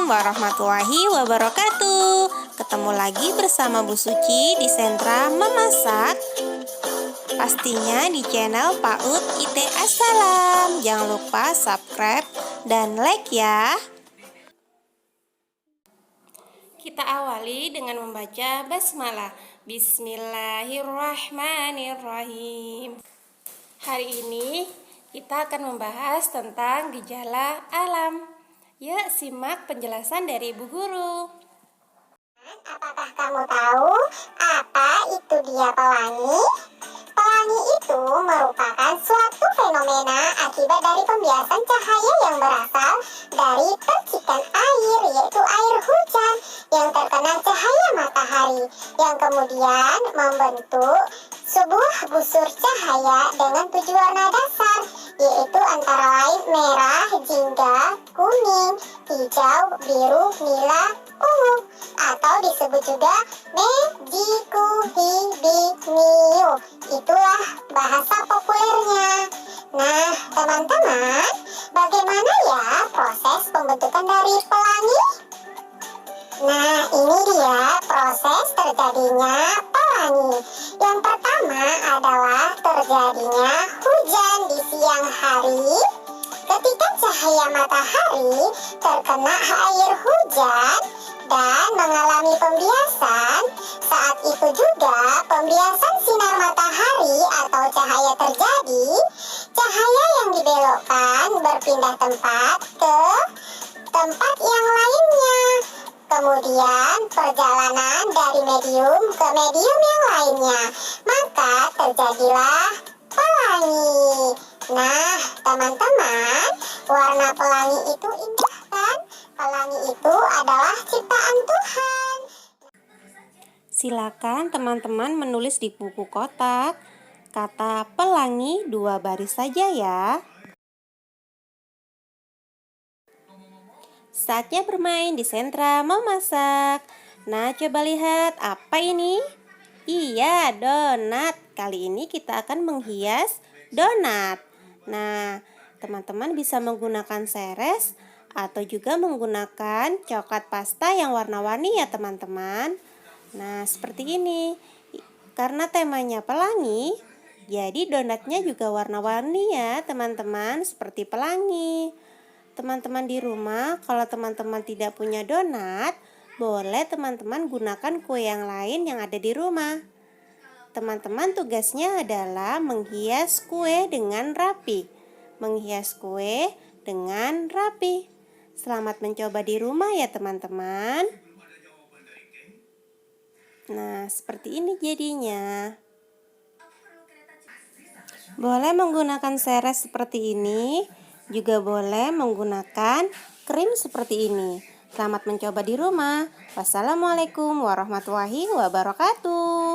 Assalamualaikum warahmatullahi wabarakatuh. Ketemu lagi bersama Bu Suci di Sentra Memasak. Pastinya di channel PAUD IT Assalam. Jangan lupa subscribe dan like ya. Kita awali dengan membaca basmalah. Bismillahirrahmanirrahim. Hari ini kita akan membahas tentang gejala alam. Yuk simak penjelasan dari Ibu Guru. Apakah kamu tahu apa itu dia pelangi? Pelangi itu merupakan suatu fenomena akibat dari pembiasan cahaya yang berasal dari percikan air, yaitu air hujan yang terkena cahaya matahari, yang kemudian membentuk sebuah busur cahaya dengan 7 warna dasar, yaitu antara lain merah, jingga, kuning, hijau, biru, nila, ungu, atau disebut juga Magikuhibiniu. Itulah bahasa populernya. Nah, teman-teman, bagaimana ya proses pembentukan dari pelangi? Nah, ini dia proses terjadinya pelangi. Yang pertama adalah terjadinya hujan di siang hari. Ketika cahaya matahari terkena air hujan dan mengalami pembiasan, saat itu juga pembiasan sinar matahari atau cahaya terjadi, cahaya yang dibelokkan berpindah tempat ke tempat yang lainnya. Kemudian perjalanan dari medium ke medium yang lainnya, maka terjadilah pelangi. Nah, teman-teman, warna pelangi itu indah kan? Pelangi itu adalah ciptaan Tuhan. Silakan teman-teman menulis di buku kotak kata pelangi 2 baris saja ya. Saatnya bermain di sentra memasak. Nah, coba lihat apa ini? Iya, donat. Kali ini kita akan menghias donat. Nah, teman-teman bisa menggunakan seres atau juga menggunakan coklat pasta yang warna-warni ya teman-teman. Nah, seperti ini. Karena temanya pelangi, jadi donatnya juga warna-warni ya teman-teman, seperti pelangi. Teman-teman di rumah, kalau teman-teman tidak punya donat, boleh teman-teman gunakan kue yang lain yang ada di rumah. Teman-teman tugasnya adalah menghias kue dengan rapi. Menghias kue dengan rapi. Selamat mencoba di rumah ya teman-teman. Nah, seperti ini jadinya. Boleh menggunakan seres seperti ini. Juga boleh menggunakan krim seperti ini. Selamat mencoba di rumah. Wassalamualaikum warahmatullahi wabarakatuh.